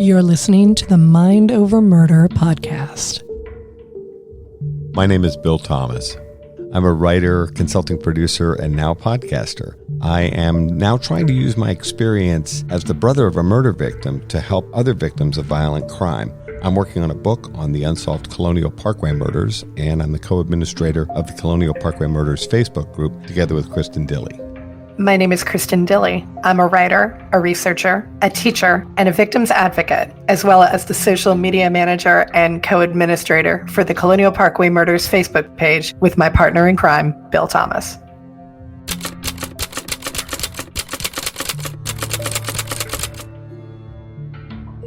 You're listening to the Mind Over Murder podcast. My name is Bill Thomas. I'm a writer, consulting producer, and now podcaster. I am now trying to use my experience as the brother of a murder victim to help other victims of violent crime. I'm working on a book on the unsolved Colonial Parkway Murders, and I'm the co-administrator of the Colonial Parkway Murders Facebook group together with Kristin Dilley. My name is Kristin Dilley. I'm a writer, a researcher, a teacher, and a victims advocate, as well as the social media manager and co-administrator for the Colonial Parkway Murders Facebook page with my partner in crime, Bill Thomas.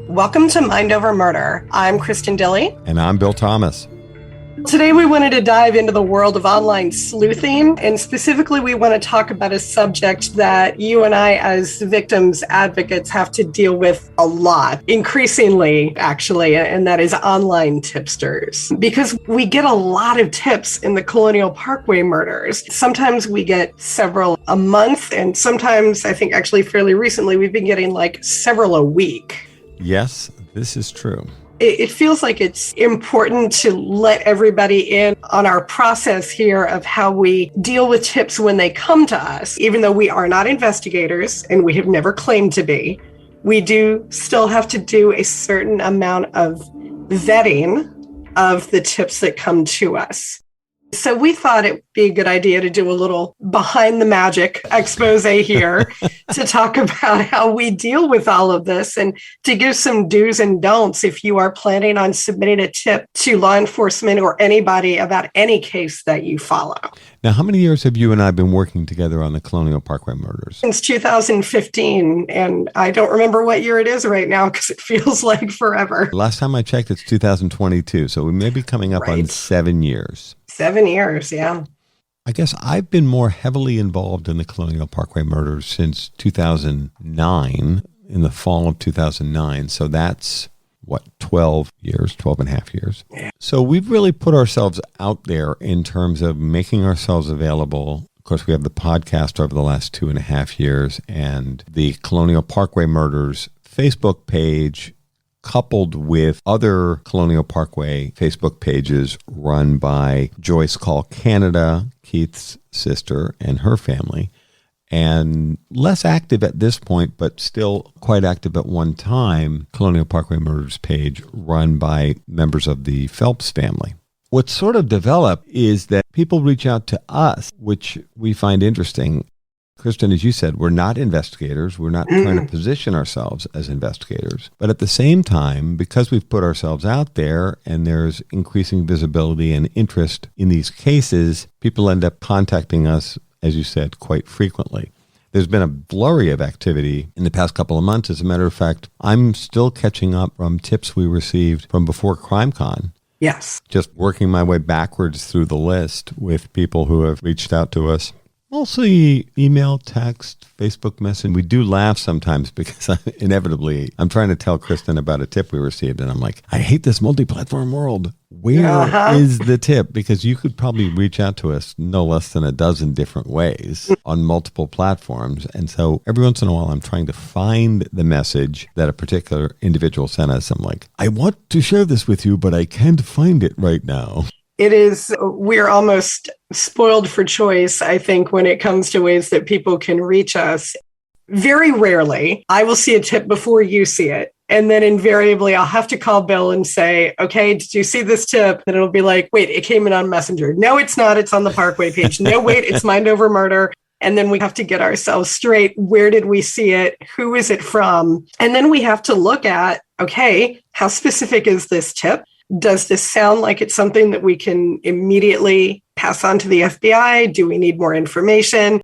Welcome to Mind Over Murder. I'm Kristin Dilley. And I'm Bill Thomas. Today we wanted to dive into the world of online sleuthing, and specifically we want to talk about a subject that you and I as victims advocates have to deal with a lot, increasingly actually, and that is online tipsters. Because we get a lot of tips in the Colonial Parkway Murders. Sometimes we get several a month, and sometimes I think actually fairly recently we've been getting like several a week. Yes, this is true. It feels like it's important to let everybody in on our process here of how we deal with tips when they come to us. Even though we are not investigators and we have never claimed to be, we do still have to do a certain amount of vetting of the tips that come to us. So we thought it would be a good idea to do a little behind the magic expose here to talk about how we deal with all of this and to give some do's and don'ts if you are planning on submitting a tip to law enforcement or anybody about any case that you follow. Now, how many years have you and I been working together on the Colonial Parkway Murders? Since 2015, and I don't remember what year it is right now because it feels like forever. Last time I checked, it's 2022, so we may be coming up on 7 years. 7 years, yeah. I guess I've been more heavily involved in the Colonial Parkway Murders since 2009, in the fall of 2009. So that's, 12 and a half years. Yeah. So we've really put ourselves out there in terms of making ourselves available. Of course, we have the podcast over the last 2.5 years, and the Colonial Parkway Murders Facebook page, coupled with other Colonial Parkway Facebook pages run by Joyce Call Canada, Keith's sister, and her family, and less active at this point, but still quite active at one time, Colonial Parkway Murders page run by members of the Phelps family. What's sort of developed is that people reach out to us, which we find interesting. Kristin, as you said, we're not investigators. We're not trying to position ourselves as investigators. But at the same time, because we've put ourselves out there and there's increasing visibility and interest in these cases, people end up contacting us, as you said, quite frequently. There's been a flurry of activity in the past couple of months. As a matter of fact, I'm still catching up from tips we received from before CrimeCon. Yes. Just working my way backwards through the list with people who have reached out to us. Mostly email, text, Facebook message. We do laugh sometimes because inevitably I'm trying to tell Kristin about a tip we received and I'm like, I hate this multi-platform world. Where is the tip? Because you could probably reach out to us no less than a dozen different ways on multiple platforms. And so every once in a while I'm trying to find the message that a particular individual sent us. I'm like, I want to share this with you, but I can't find it right now. We're almost spoiled for choice, I think, when it comes to ways that people can reach us. Very rarely, I will see a tip before you see it. And then invariably, I'll have to call Bill and say, okay, did you see this tip? And it'll be like, wait, it came in on Messenger. No, it's not. It's on the Parkway page. No, wait, it's Mind Over Murder. And then we have to get ourselves straight. Where did we see it? Who is it from? And then we have to look at, okay, how specific is this tip? Does this sound like it's something that we can immediately pass on to the FBI? Do we need more information?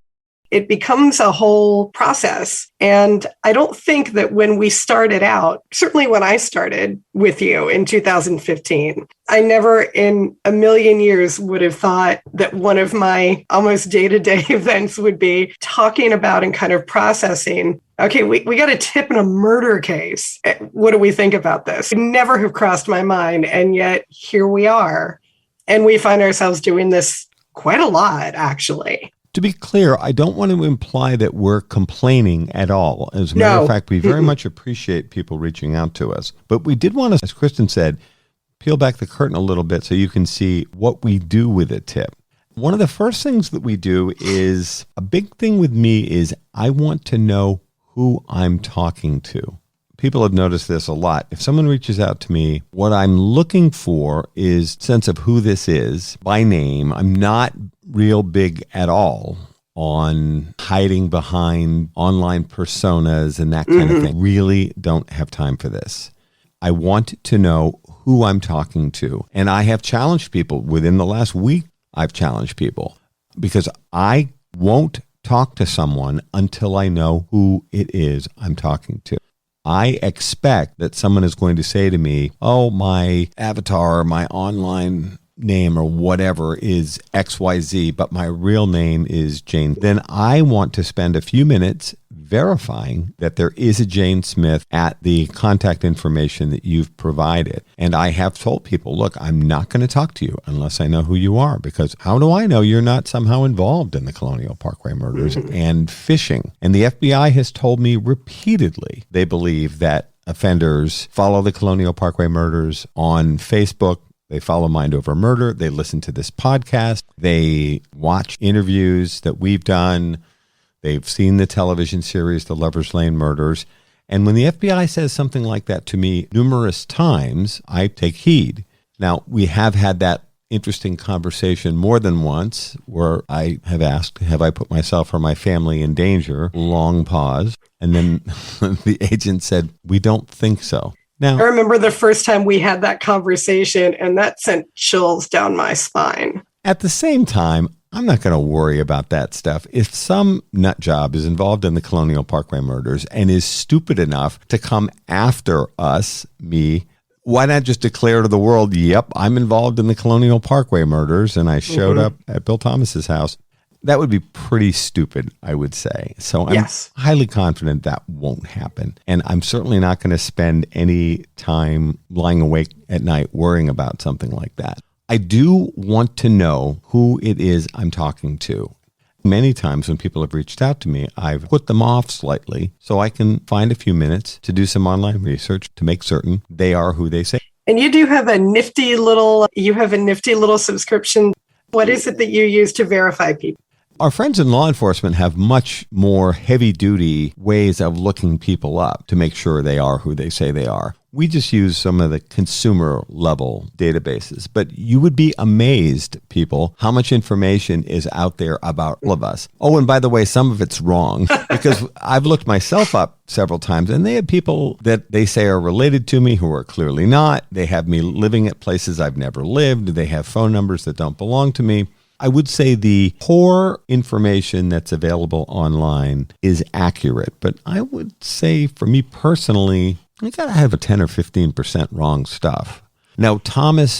It becomes a whole process. And I don't think that when we started out, certainly when I started with you in 2015, I never in a million years would have thought that one of my almost day-to-day events would be talking about and kind of processing, okay, we got a tip in a murder case. What do we think about this? It never have crossed my mind. And yet here we are. And we find ourselves doing this quite a lot, actually. To be clear, I don't want to imply that we're complaining at all. As a matter of fact, we very much appreciate people reaching out to us. But we did want to, as Kristin said, peel back the curtain a little bit so you can see what we do with a tip. One of the first things that we do is, a big thing with me is I want to know who I'm talking to. People have noticed this a lot. If someone reaches out to me, what I'm looking for is sense of who this is by name. I'm not real big at all on hiding behind online personas and that kind of thing. Really don't have time for this. I want to know who I'm talking to. And I have challenged people. Within the last week, I've challenged people because I won't talk to someone until I know who it is I'm talking to. I expect that someone is going to say to me, oh, my avatar, my online name or whatever is XYZ, but my real name is Jane. Then I want to spend a few minutes verifying that there is a Jane Smith at the contact information that you've provided. And I have told people, look, I'm not going to talk to you unless I know who you are, because how do I know you're not somehow involved in the Colonial Parkway murders and phishing? And the FBI has told me repeatedly they believe that offenders follow the Colonial Parkway murders on Facebook. They follow Mind Over Murder. They listen to this podcast. They watch interviews that we've done. They've seen the television series, The Lover's Lane Murders. And when the FBI says something like that to me numerous times, I take heed. Now, we have had that interesting conversation more than once where I have asked, have I put myself or my family in danger? Long pause. And then the agent said, we don't think so. Now, I remember the first time we had that conversation, and that sent chills down my spine. At the same time, I'm not going to worry about that stuff. If some nut job is involved in the Colonial Parkway murders and is stupid enough to come after us, me, why not just declare to the world, yep, I'm involved in the Colonial Parkway murders and I showed up at Bill Thomas's house? That would be pretty stupid, I would say. So I'm highly confident that won't happen. And I'm certainly not going to spend any time lying awake at night worrying about something like that. I do want to know who it is I'm talking to. Many times when people have reached out to me, I've put them off slightly so I can find a few minutes to do some online research to make certain they are who they say. And you do have a nifty little subscription. What is it that you use to verify people? Our friends in law enforcement have much more heavy-duty ways of looking people up to make sure they are who they say they are. We just use some of the consumer-level databases. But you would be amazed, people, how much information is out there about all of us. Oh, and by the way, some of it's wrong, because I've looked myself up several times, and they have people that they say are related to me who are clearly not. They have me living at places I've never lived. They have phone numbers that don't belong to me. I would say the core information that's available online is accurate, but I would say for me personally, I got to have a 10 or 15% wrong stuff. Now,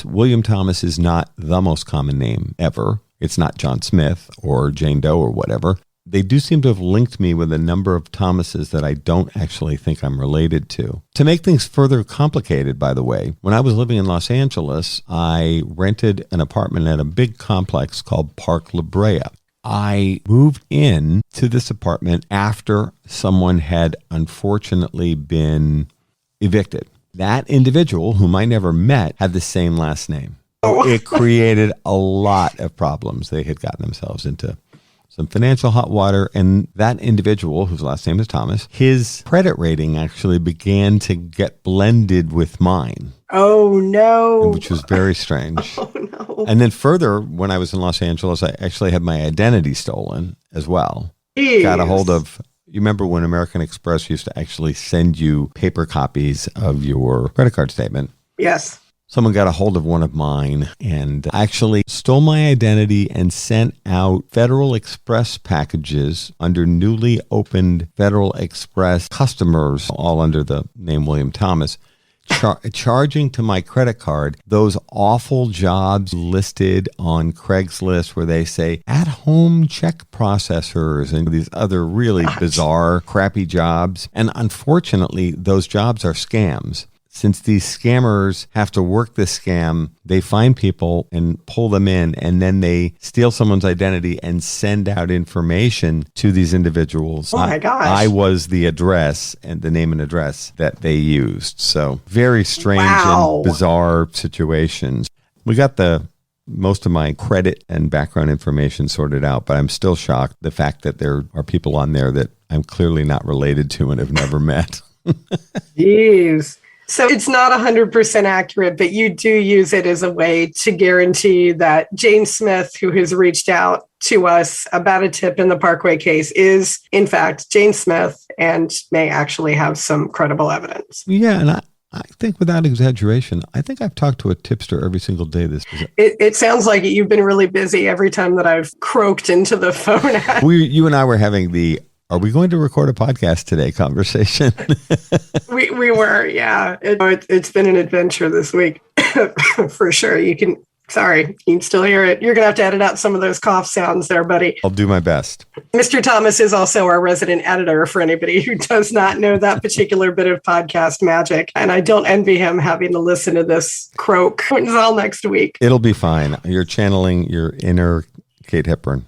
William Thomas is not the most common name ever. It's not John Smith or Jane Doe or whatever. They do seem to have linked me with a number of Thomases that I don't actually think I'm related to. To make things further complicated, by the way, when I was living in Los Angeles, I rented an apartment at a big complex called Park La Brea. I moved in to this apartment after someone had unfortunately been evicted. That individual, whom I never met, had the same last name. So it created a lot of problems. They had gotten themselves into some financial hot water, and that individual, whose last name is Thomas, his credit rating actually began to get blended with mine. Oh, no. Which was very strange. Oh, no. And then further, when I was in Los Angeles, I actually had my identity stolen as well. Jeez. Got a hold of, you remember when American Express used to actually send you paper copies of your credit card statement? Yes. Someone got a hold of one of mine and actually stole my identity and sent out Federal Express packages under newly opened Federal Express customers, all under the name William Thomas, charging to my credit card those awful jobs listed on Craigslist where they say at-home check processors and these other really bizarre, crappy jobs. And unfortunately, those jobs are scams. since these scammers have to work the scam, they find people and pull them in, and then they steal someone's identity and send out information to these individuals. Oh my gosh. I was the address and the name and address that they used. So very strange and bizarre situations. We got most of my credit and background information sorted out, but I'm still shocked the fact that there are people on there that I'm clearly not related to and have never met. Jeez. So it's not 100% accurate, but you do use it as a way to guarantee that Jane Smith, who has reached out to us about a tip in the Parkway case, is in fact Jane Smith and may actually have some credible evidence. Yeah, and I think without exaggeration, I think I've talked to a tipster every single day this year. It sounds like it. You've been really busy every time that I've croaked into the phone. You and I were having are we going to record a podcast today conversation? we were, yeah. It's been an adventure this week for sure. You can still hear it. You're going to edit out some of those cough sounds there, buddy. I'll do my best. Mr. Thomas is also our resident editor for anybody who does not know that particular bit of podcast magic. And I don't envy him having to listen to this croak until next week. It'll be fine. You're channeling your inner Kate Hepburn.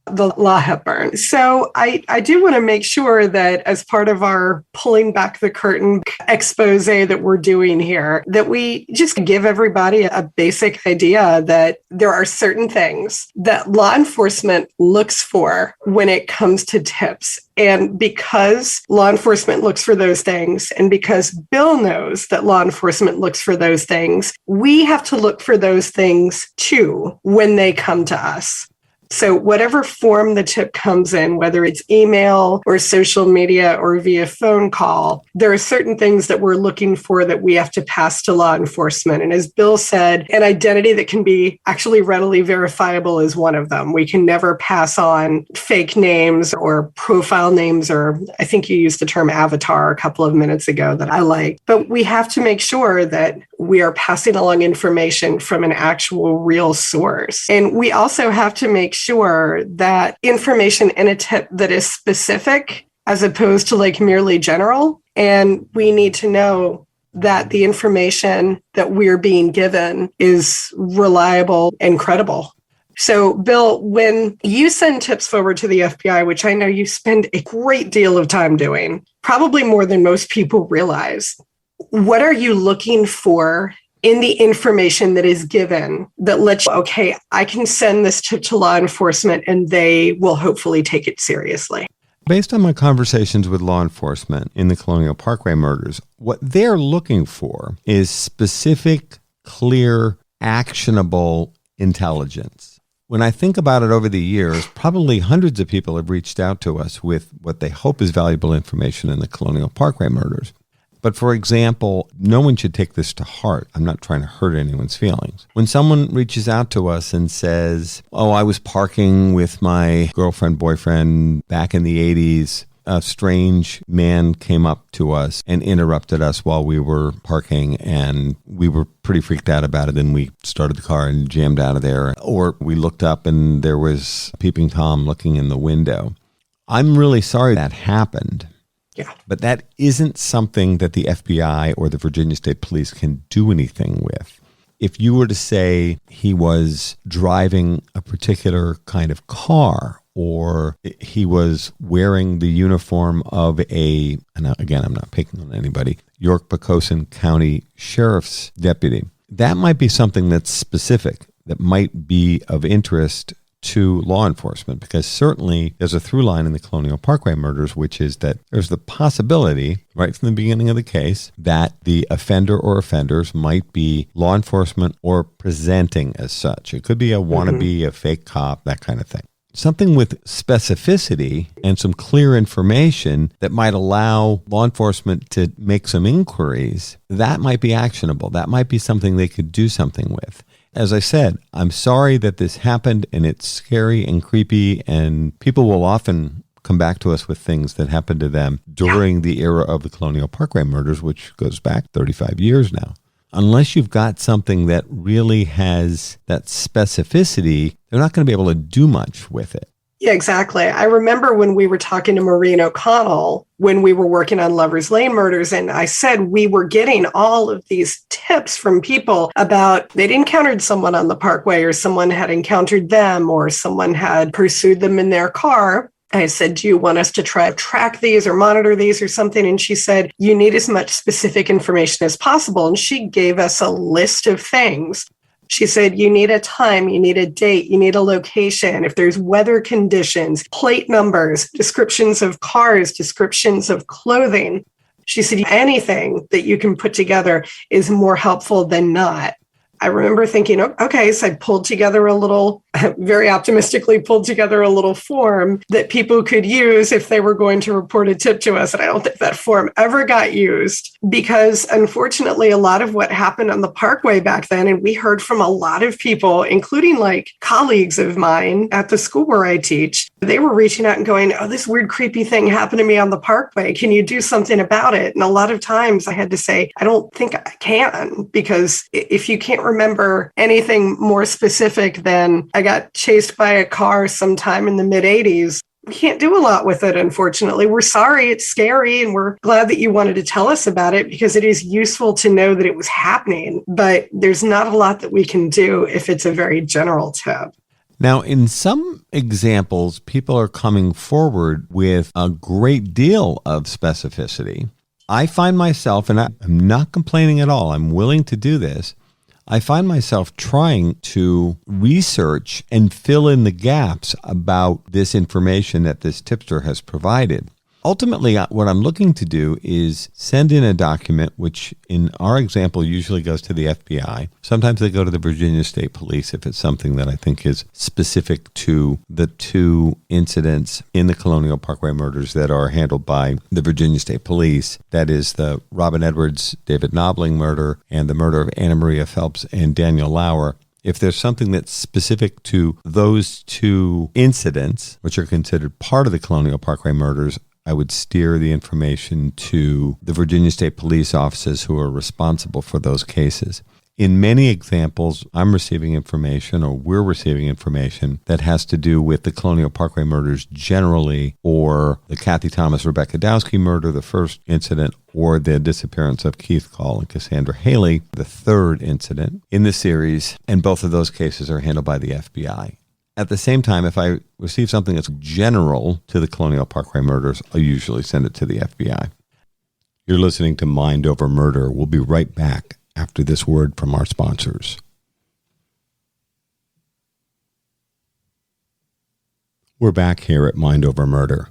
The La Hepburn. So I do want to make sure that as part of our pulling back the curtain expose that we're doing here, that we just give everybody a basic idea that there are certain things that law enforcement looks for when it comes to tips. And because law enforcement looks for those things, and because Bill knows that law enforcement looks for those things, we have to look for those things too when they come to us. So whatever form the tip comes in, whether it's email or social media or via phone call, there are certain things that we're looking for that we have to pass to law enforcement. And as Bill said, an identity that can be actually readily verifiable is one of them. We can never pass on fake names or profile names, or I think you used the term avatar a couple of minutes ago that I like. But we have to make sure that we are passing along information from an actual real source. And we also have to make sure that information in a tip that is specific as opposed to like merely general. And we need to know that the information that we're being given is reliable and credible. So, Bill, when you send tips forward to the FBI, which I know you spend a great deal of time doing, probably more than most people realize, what are you looking for in the information that is given that lets you, okay, I can send this tip to law enforcement and they will hopefully take it seriously? Based on my conversations with law enforcement in the Colonial Parkway murders, what they're looking for is specific, clear, actionable intelligence. When I think about it over the years, probably hundreds of people have reached out to us with what they hope is valuable information in the Colonial Parkway murders. But for example, no one should take this to heart. I'm not trying to hurt anyone's feelings. When someone reaches out to us and says, oh, I was parking with my girlfriend, boyfriend back in the 80s, a strange man came up to us and interrupted us while we were parking, and we were pretty freaked out about it, and we started the car and jammed out of there. Or we looked up and there was Peeping Tom looking in the window. I'm really sorry that happened. Yeah. But that isn't something that the FBI or the Virginia State Police can do anything with. If you were to say he was driving a particular kind of car, or he was wearing the uniform of and again, I'm not picking on anybody, York-Poquoson County Sheriff's deputy, that might be something that's specific, that might be of interest to law enforcement, because certainly there's a through line in the Colonial Parkway murders, which is that there's the possibility right from the beginning of the case that the offender or offenders might be law enforcement or presenting as such. It could be a wannabe, a fake cop, that kind of thing. Something with specificity and some clear information that might allow law enforcement to make some inquiries, that might be actionable. That might be something they could do something with. As I said, I'm sorry that this happened, and it's scary and creepy, and people will often come back to us with things that happened to them during the era of the Colonial Parkway murders, which goes back 35 years now. Unless you've got something that really has that specificity, they're not going to be able to do much with it. Yeah, exactly. I remember when we were talking to Maureen O'Connell when we were working on Lovers Lane murders, and I said we were getting all of these tips from people about they'd encountered someone on the parkway, or someone had encountered them, or someone had pursued them in their car. I said, do you want us to try to track these or monitor these or something? And she said, you need as much specific information as possible. And she gave us a list of things. She said, you need a time, you need a date, you need a location. If there's weather conditions, plate numbers, descriptions of cars, descriptions of clothing. She said, anything that you can put together is more helpful than not. I remember thinking, okay, so I pulled together very optimistically pulled together a little form that people could use if they were going to report a tip to us. And I don't think that form ever got used because, unfortunately, a lot of what happened on the Parkway back then, and we heard from a lot of people, including like colleagues of mine at the school where I teach, they were reaching out and going, oh, this weird, creepy thing happened to me on the Parkway. Can you do something about it? And a lot of times I had to say, I don't think I can, because if you can't remember anything more specific than I got chased by a car sometime in the mid-'80s, we can't do a lot with it, unfortunately. We're sorry, it's scary, and we're glad that you wanted to tell us about it because it is useful to know that it was happening, but there's not a lot that we can do if it's a very general tip. Now, in some examples, people are coming forward with a great deal of specificity. I find myself, and I'm not complaining at all, I'm willing to do this, I find myself trying to research and fill in the gaps about this information that this tipster has provided. Ultimately, what I'm looking to do is send in a document, which in our example usually goes to the FBI. Sometimes they go to the Virginia State Police if it's something that I think is specific to the two incidents in the Colonial Parkway murders that are handled by the Virginia State Police. That is the Robin Edwards, David Knobling murder and the murder of Anna Maria Phelps and Daniel Lauer. If there's something that's specific to those two incidents, which are considered part of the Colonial Parkway murders, I would steer the information to the Virginia State Police offices who are responsible for those cases. In many examples, I'm receiving information, or we're receiving information, that has to do with the Colonial Parkway murders generally, or the Kathy Thomas, Rebecca Dowski murder, the first incident, or the disappearance of Keith Call and Cassandra Haley, the third incident in the series, and both of those cases are handled by the FBI. At the same time, if I receive something that's general to the Colonial Parkway murders, I'll usually send it to the FBI. You're listening to Mind Over Murder. We'll be right back after this word from our sponsors. We're back here at Mind Over Murder.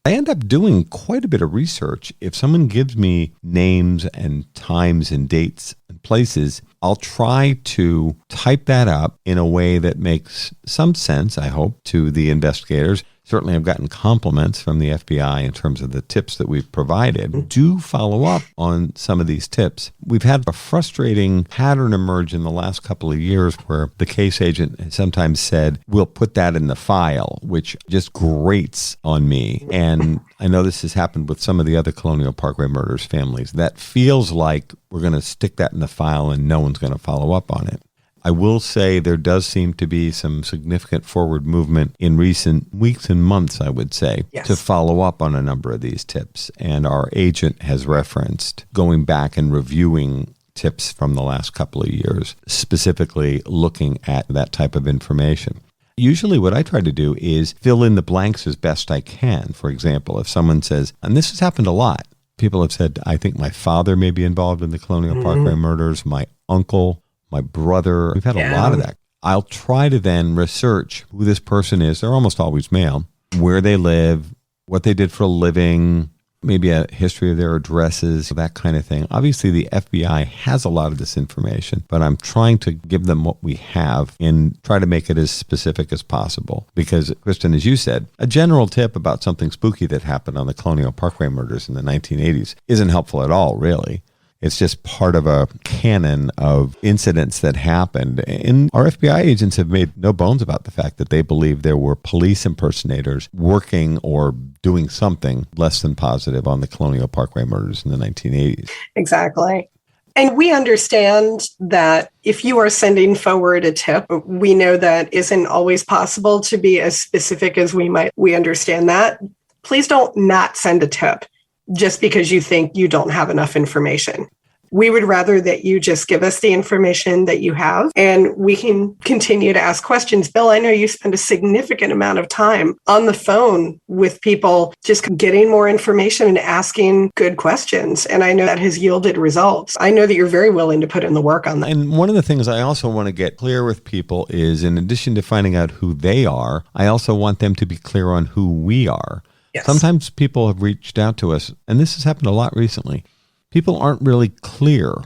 I end up doing quite a bit of research. If someone gives me names and times and dates and places, I'll try to type that up in a way that makes some sense, I hope, to the investigators. Certainly, I've gotten compliments from the FBI in terms of the tips that we've provided. Do follow up on some of these tips. We've had a frustrating pattern emerge in the last couple of years where the case agent has sometimes said, we'll put that in the file, which just grates on me. And I know this has happened with some of the other Colonial Parkway murders families. That feels like we're going to stick that in the file and no one's going to follow up on it. I will say there does seem to be some significant forward movement in recent weeks and months, I would say, yes, to follow up on a number of these tips. And our agent has referenced going back and reviewing tips from the last couple of years, specifically looking at that type of information. Usually what I try to do is fill in the blanks as best I can. For example, if someone says, and this has happened a lot, people have said, I think my father may be involved in the Colonial Parkway murders, my uncle, my brother. We've had a lot of that. I'll try to then research who this person is. They're almost always male, where they live, what they did for a living, maybe a history of their addresses, that kind of thing. Obviously, the FBI has a lot of this information, but I'm trying to give them what we have and try to make it as specific as possible. Because, Kristin, as you said, a general tip about something spooky that happened on the Colonial Parkway murders in the 1980s isn't helpful at all, really. It's just part of a canon of incidents that happened. And our FBI agents have made no bones about the fact that they believe there were police impersonators working or doing something less than positive on the Colonial Parkway murders in the 1980s. Exactly. And we understand that if you are sending forward a tip, we know that isn't always possible to be as specific as we might. We understand that. Please don't not send a tip just because you think you don't have enough information. We would rather that you just give us the information that you have and we can continue to ask questions. Bill, I know you spend a significant amount of time on the phone with people, just getting more information and asking good questions. And I know that has yielded results. I know that you're very willing to put in the work on that. And one of the things I also want to get clear with people is, in addition to finding out who they are, I also want them to be clear on who we are. Yes. Sometimes people have reached out to us, and this has happened a lot recently. People aren't really clear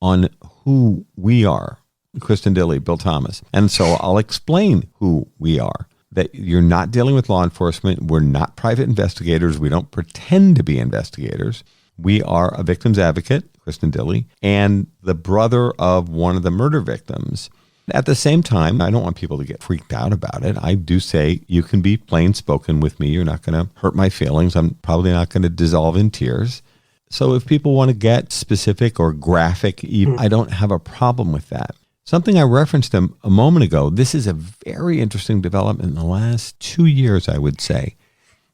on who we are, Kristin, Dilley, Bill Thomas. And so I'll explain who we are, that you're not dealing with law enforcement. We're not private investigators. We don't pretend to be investigators. We are a victim's advocate, Kristin Dilley, and the brother of one of the murder victims. At the same time, I don't want people to get freaked out about it. I do say you can be plain spoken with me. You're not going to hurt my feelings. I'm probably not going to dissolve in tears. So if people want to get specific or graphic, I don't have a problem with that. Something I referenced a moment ago, this is a very interesting development in the last 2 years, I would say.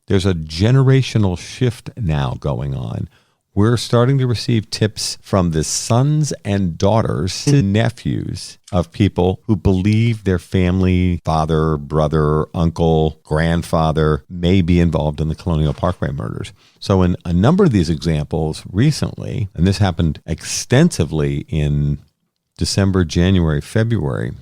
There's a generational shift now going on. We're starting to receive tips from the sons and daughters to nephews of people who believe their family, father, brother, uncle, grandfather may be involved in the Colonial Parkway murders. So in a number of these examples recently, and this happened extensively in December, January, February,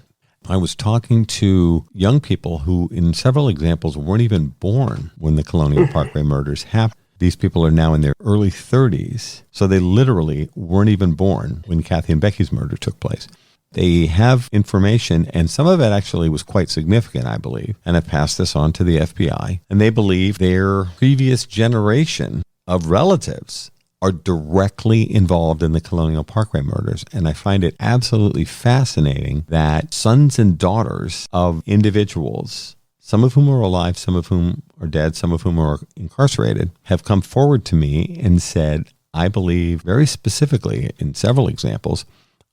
I was talking to young people who in several examples weren't even born when the Colonial Parkway murders happened. These people are now in their early 30s, so they literally weren't even born when Kathy and Becky's murder took place. They have information, and some of it actually was quite significant, I believe, and have passed this on to the FBI, and they believe their previous generation of relatives are directly involved in the Colonial Parkway murders. And I find it absolutely fascinating that sons and daughters of individuals, some of whom are alive, some of whom are dead, some of whom are incarcerated, have come forward to me and said, I believe very specifically in several examples,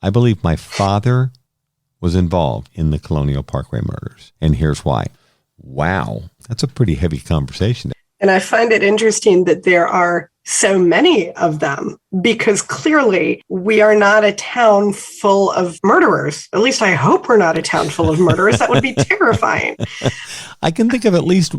I believe my father was involved in the Colonial Parkway murders. And here's why. Wow, that's a pretty heavy conversation. And I find it interesting that there are so many of them, because clearly we are not a town full of murderers. At least I hope we're not a town full of murderers. That would be terrifying. I can think of at least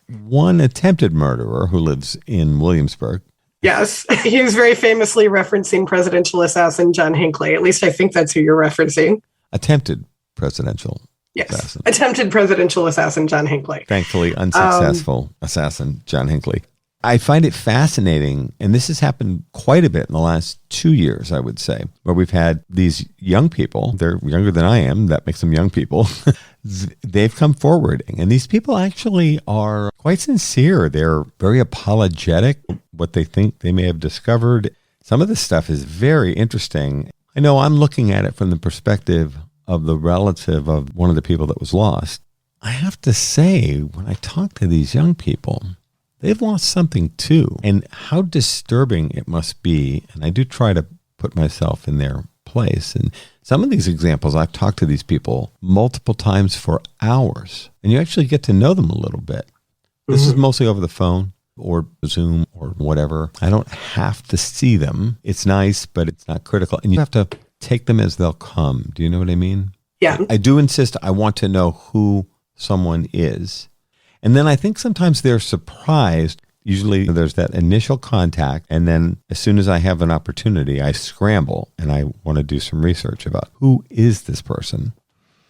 one attempted murderer who lives in Williamsburg. Yes, he was very famously referencing presidential assassin John Hinckley. At least I think that's who you're referencing. Attempted presidential assassin. Attempted presidential assassin John Hinckley. Thankfully unsuccessful assassin John Hinckley. I find it fascinating, and this has happened quite a bit in the last 2 years, I would say, where we've had these young people, they're younger than I am, that makes them young people, they've come forward, and these people actually are quite sincere. They're very apologetic, what they think they may have discovered. Some of this stuff is very interesting. I know I'm looking at it from the perspective of the relative of one of the people that was lost. I have to say, when I talk to these young people, they've lost something too. And how disturbing it must be. And I do try to put myself in their place. And some of these examples, I've talked to these people multiple times for hours. And you actually get to know them a little bit. This is mostly over the phone or Zoom or whatever. I don't have to see them. It's nice, but it's not critical. And you have to take them as they'll come. Do you know what I mean? Yeah. I do insist I want to know who someone is. And then I think sometimes they're surprised. Usually there's that initial contact, and then as soon as I have an opportunity, I scramble and I want to do some research about who is this person.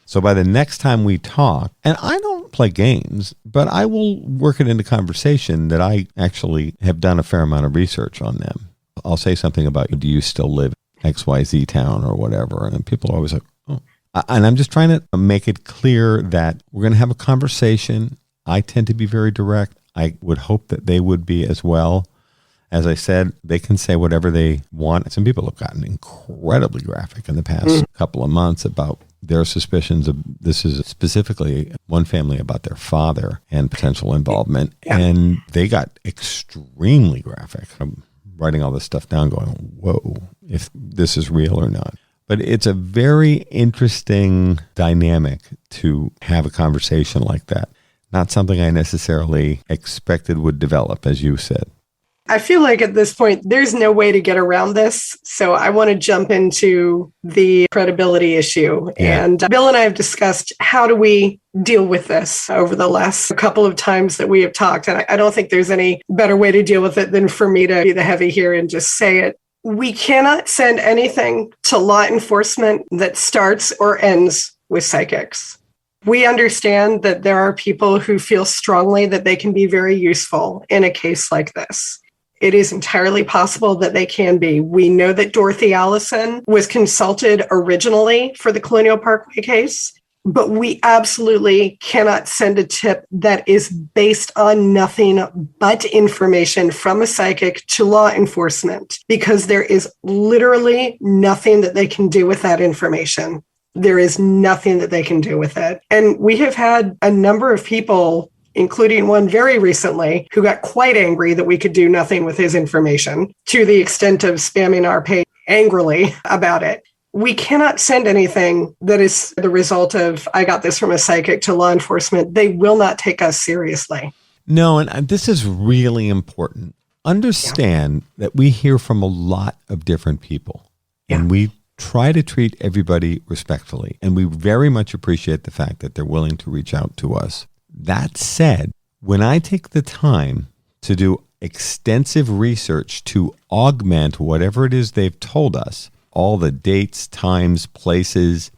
So by the next time we talk, and I don't play games, but I will work it into conversation that I actually have done a fair amount of research on them. I'll say something about, do you still live in XYZ town or whatever? And people are always like, oh. And I'm just trying to make it clear that we're going to have a conversation. I tend to be very direct. I would hope that they would be as well. As I said, they can say whatever they want. Some people have gotten incredibly graphic in the past couple of months about their suspicions of, this is specifically one family about their father and potential involvement. Yeah. And they got extremely graphic. I'm writing all this stuff down going, whoa, if this is real or not. But it's a very interesting dynamic to have a conversation like that. Not something I necessarily expected would develop, as you said. I feel like at this point, there's no way to get around this. So I want to jump into the credibility issue. Yeah. And Bill and I have discussed how do we deal with this over the last couple of times that we have talked. And I don't think there's any better way to deal with it than for me to be the heavy here and just say it. We cannot send anything to law enforcement that starts or ends with psychics. We understand that there are people who feel strongly that they can be very useful in a case like this. It is entirely possible that they can be. We know that Dorothy Allison was consulted originally for the Colonial Parkway case, but we absolutely cannot send a tip that is based on nothing but information from a psychic to law enforcement, because there is literally nothing that they can do with that information. There is nothing that they can do with it. And we have had a number of people, including one very recently, who got quite angry that we could do nothing with his information, to the extent of spamming our page angrily about it. We cannot send anything that is the result of, I got this from a psychic, to law enforcement. They will not take us seriously. No, and this is really important. Understand that we hear from a lot of different people, and we try to treat everybody respectfully. And we very much appreciate the fact that they're willing to reach out to us. That said, when I take the time to do extensive research to augment whatever it is they've told us, all the dates, times, places,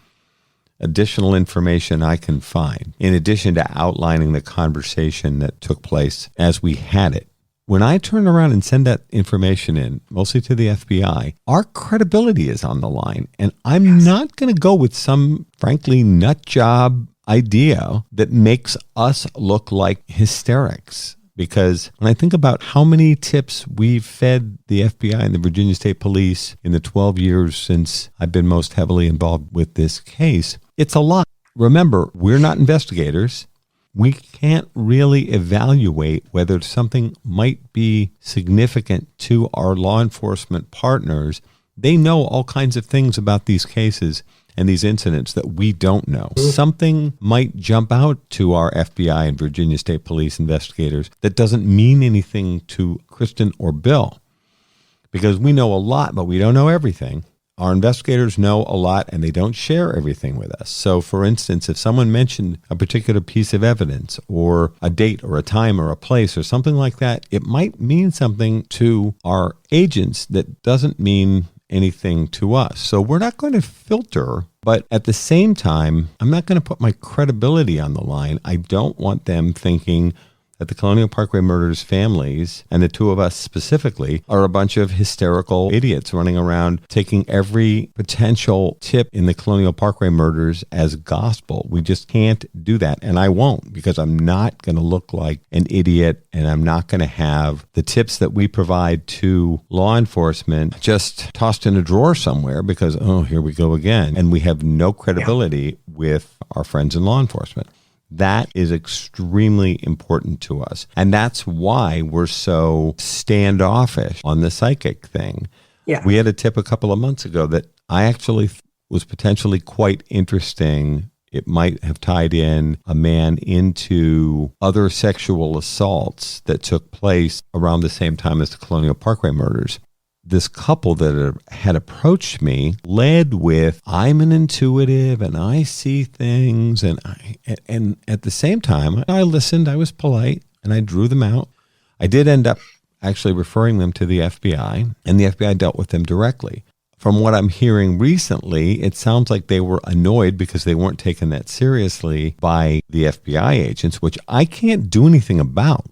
additional information I can find, in addition to outlining the conversation that took place as we had it, when I turn around and send that information in, mostly to the FBI, our credibility is on the line. And I'm not going to go with some, frankly, nut job idea that makes us look like hysterics. Because when I think about how many tips we've fed the FBI and the Virginia State Police in the 12 years since I've been most heavily involved with this case, it's a lot. Remember, we're not investigators. We can't really evaluate whether something might be significant to our law enforcement partners. They know all kinds of things about these cases and these incidents that we don't know. Something might jump out to our FBI and Virginia State Police investigators that doesn't mean anything to Kristin or Bill, because we know a lot, but we don't know everything. Our investigators know a lot, and they don't share everything with us. So, for instance, if someone mentioned a particular piece of evidence or a date or a time or a place or something like that, it might mean something to our agents that doesn't mean anything to us. So we're not going to filter, but at the same time, I'm not going to put my credibility on the line. I don't want them thinking that the Colonial Parkway Murders families, and the two of us specifically, are a bunch of hysterical idiots running around taking every potential tip in the Colonial Parkway Murders as gospel. We just can't do that. And I won't, because I'm not going to look like an idiot, and I'm not going to have the tips that we provide to law enforcement just tossed in a drawer somewhere because, oh, here we go again. And we have no credibility with our friends in law enforcement. That is extremely important to us. And that's why we're so standoffish on the psychic thing. Yeah. We had a tip a couple of months ago that I actually was potentially quite interesting. It might have tied in a man into other sexual assaults that took place around the same time as the Colonial Parkway murders. This couple that had approached me led with, I'm an intuitive and I see things. And at the same time, I listened, I was polite, and I drew them out. I did end up actually referring them to the FBI, and the FBI dealt with them directly. From what I'm hearing recently, it sounds like they were annoyed because they weren't taken that seriously by the FBI agents, which I can't do anything about.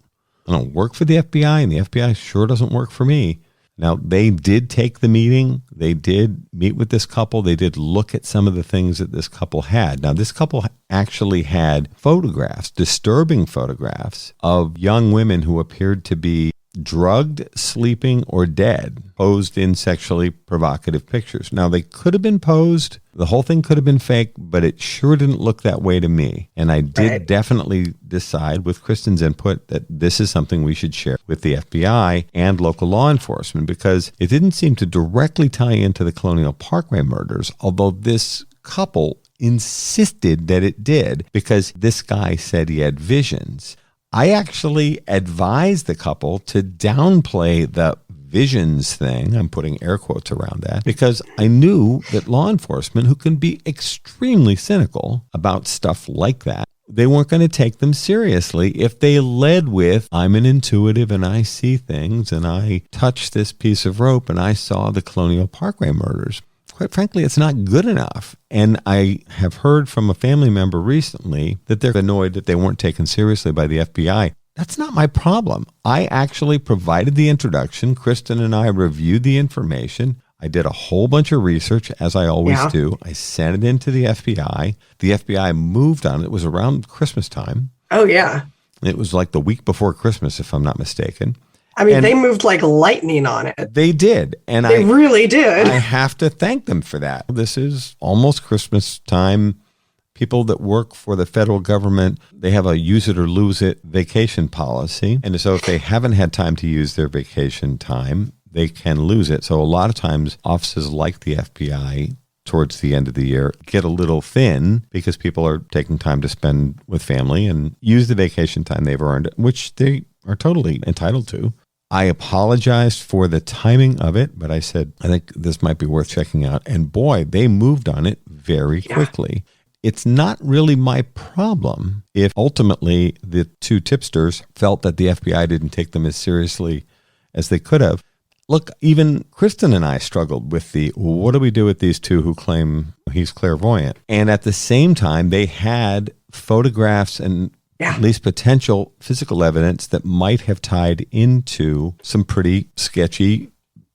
I don't work for the FBI, and the FBI sure doesn't work for me. Now, they did take the meeting. They did meet with this couple. They did look at some of the things that this couple had. Now, this couple actually had photographs, disturbing photographs of young women who appeared to be drugged, sleeping, or dead, posed in sexually provocative pictures. Now, they could have been posed. The whole thing could have been fake, but it sure didn't look that way to me. And I did definitely decide, with Kristin's input, that this is something we should share with the FBI and local law enforcement, because it didn't seem to directly tie into the Colonial Parkway murders, although this couple insisted that it did because this guy said he had visions. I actually advised the couple to downplay the visions thing. I'm putting air quotes around that because I knew that law enforcement, who can be extremely cynical about stuff like that, they weren't going to take them seriously if they led with, I'm an intuitive and I see things and I touched this piece of rope and I saw the Colonial Parkway murders. Quite frankly, it's not good enough. And I have heard from a family member recently that they're annoyed that they weren't taken seriously by the FBI. That's not my problem. I actually provided the introduction. Kristin and I reviewed the information. I did a whole bunch of research, as I always do. I sent it into the FBI. The FBI moved on it. It was around Christmas time. Oh, yeah. It was like the week before Christmas, if I'm not mistaken. I mean, they moved like lightning on it. They did. And they really did. I have to thank them for that. This is almost Christmas time. People that work for the federal government, they have a use it or lose it vacation policy. And so if they haven't had time to use their vacation time, they can lose it. So a lot of times offices like the FBI towards the end of the year get a little thin because people are taking time to spend with family and use the vacation time they've earned, which they are totally entitled to. I apologized for the timing of it, but I said, I think this might be worth checking out. And boy, they moved on it very quickly. It's not really my problem if ultimately the two tipsters felt that the FBI didn't take them as seriously as they could have. Look, even Kristin and I struggled with what do we do with these two who claim he's clairvoyant? And at the same time, they had photographs and at least potential physical evidence that might have tied into some pretty sketchy,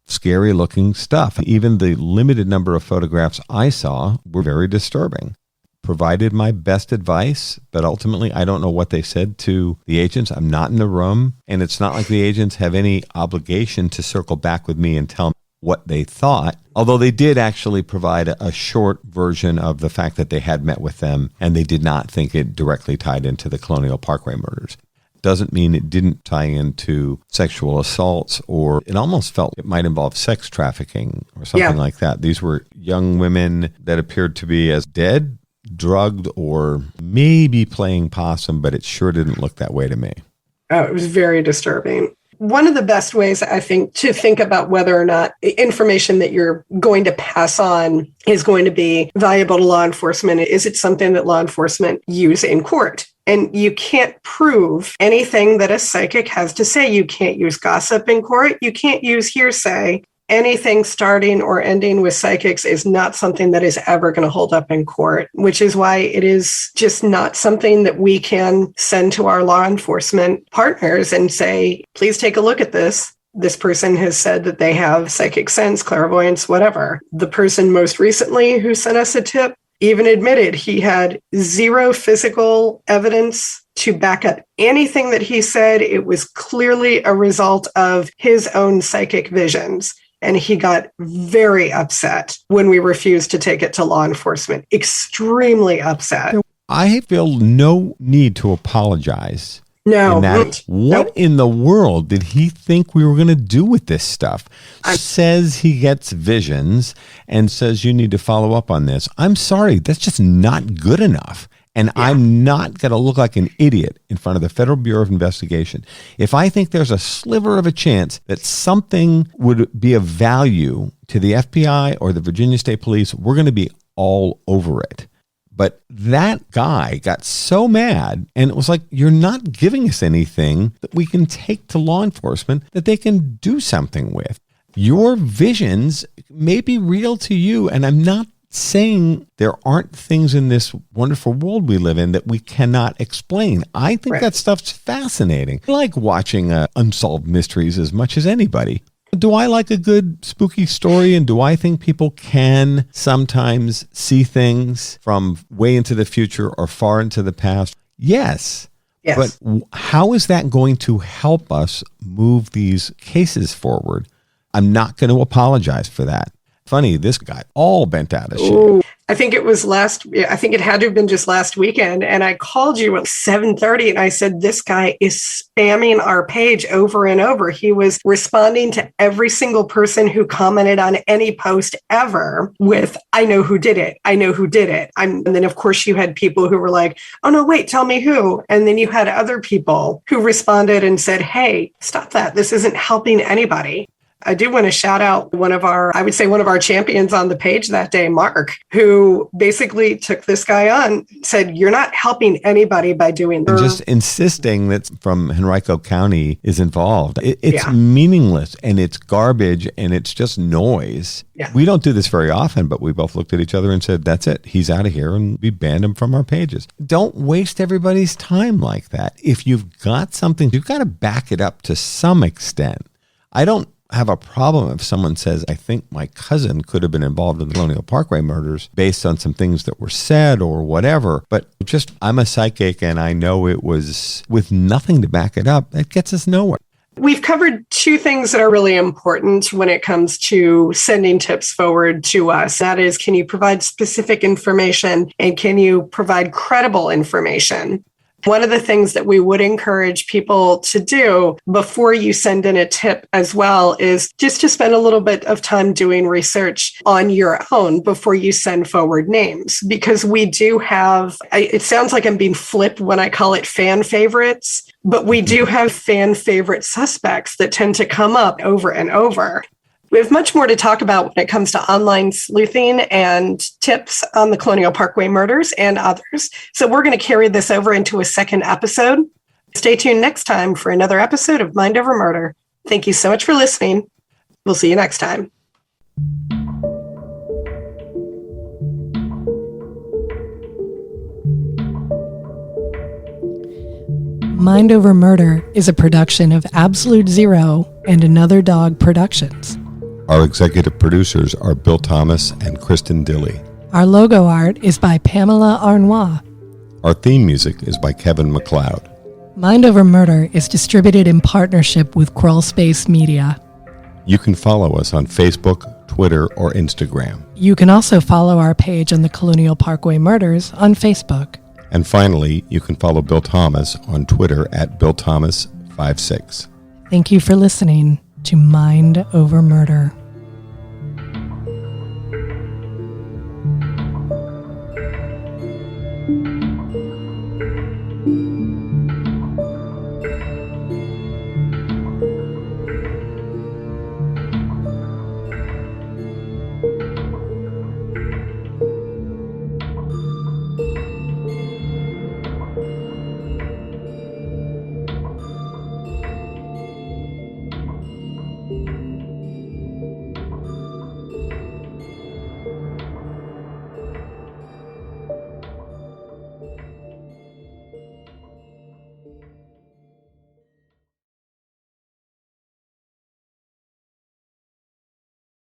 scary looking stuff. Even the limited number of photographs I saw were very disturbing. Provided my best advice, but ultimately I don't know what they said to the agents. I'm not in the room, and it's not like the agents have any obligation to circle back with me and tell me what they thought, although they did actually provide a short version of the fact that they had met with them and they did not think it directly tied into the Colonial Parkway murders. Doesn't mean it didn't tie into sexual assaults, or it almost felt it might involve sex trafficking or something like that. These were young women that appeared to be as dead, drugged, or maybe playing possum, but it sure didn't look that way to me. Oh, it was very disturbing. One of the best ways, I think, to think about whether or not information that you're going to pass on is going to be valuable to law enforcement, is it something that law enforcement use in court? And you can't prove anything that a psychic has to say. You can't use gossip in court. You can't use hearsay. Anything starting or ending with psychics is not something that is ever going to hold up in court, which is why it is just not something that we can send to our law enforcement partners and say, please take a look at this. This person has said that they have psychic sense, clairvoyance, whatever. The person most recently who sent us a tip even admitted he had zero physical evidence to back up anything that he said. It was clearly a result of his own psychic visions. And he got very upset when we refused to take it to law enforcement. Extremely upset. I feel no need to apologize. No. What in the world did he think we were going to do with this stuff? Says he gets visions and says you need to follow up on this. I'm sorry, that's just not good enough. And I'm not going to look like an idiot in front of the Federal Bureau of Investigation. If I think there's a sliver of a chance that something would be of value to the FBI or the Virginia State Police, we're going to be all over it. But that guy got so mad, and it was like, you're not giving us anything that we can take to law enforcement that they can do something with. Your visions may be real to you, and I'm not saying there aren't things in this wonderful world we live in that we cannot explain. I think that stuff's fascinating. I like watching unsolved mysteries as much as anybody. Do I like a good spooky story? And do I think people can sometimes see things from way into the future or far into the past? Yes. Yes. But how is that going to help us move these cases forward? I'm not going to apologize for that. Funny, this got all bent out of shape. Ooh, I think it had to have been just last weekend. And I called you at 7:30 and I said, this guy is spamming our page over and over. He was responding to every single person who commented on any post ever with, I know who did it. I know who did it. And then, of course, you had people who were like, oh, no, wait, tell me who. And then you had other people who responded and said, hey, stop that. This isn't helping anybody. I do want to shout out one of our champions on the page that day, Mark, who basically took this guy on, said, you're not helping anybody by doing this. And just insisting that from Henrico County is involved. It's meaningless and it's garbage and it's just noise. Yeah. We don't do this very often, but we both looked at each other and said, that's it. He's out of here, and we banned him from our pages. Don't waste everybody's time like that. If you've got something, you've got to back it up to some extent. I don't have a problem if someone says, I think my cousin could have been involved in the Colonial Parkway murders based on some things that were said or whatever. But just, I'm a psychic and I know it was with nothing to back it up. That gets us nowhere. We've covered two things that are really important when it comes to sending tips forward to us. That is, can you provide specific information and can you provide credible information? One of the things that we would encourage people to do before you send in a tip as well is just to spend a little bit of time doing research on your own before you send forward names, because we do have, it sounds like I'm being flipped when I call it fan favorites, but we do have fan favorite suspects that tend to come up over and over. We have much more to talk about when it comes to online sleuthing and tips on the Colonial Parkway murders and others. So we're going to carry this over into a second episode. Stay tuned next time for another episode of Mind Over Murder. Thank you so much for listening. We'll see you next time. Mind Over Murder is a production of Absolute Zero and Another Dog Productions. Our executive producers are Bill Thomas and Kristin Dilley. Our logo art is by Pamela Arnois. Our theme music is by Kevin MacLeod. Mind Over Murder is distributed in partnership with Crawlspace Media. You can follow us on Facebook, Twitter, or Instagram. You can also follow our page on the Colonial Parkway Murders on Facebook. And finally, you can follow Bill Thomas on Twitter at BillThomas56. Thank you for listening to Mind Over Murder.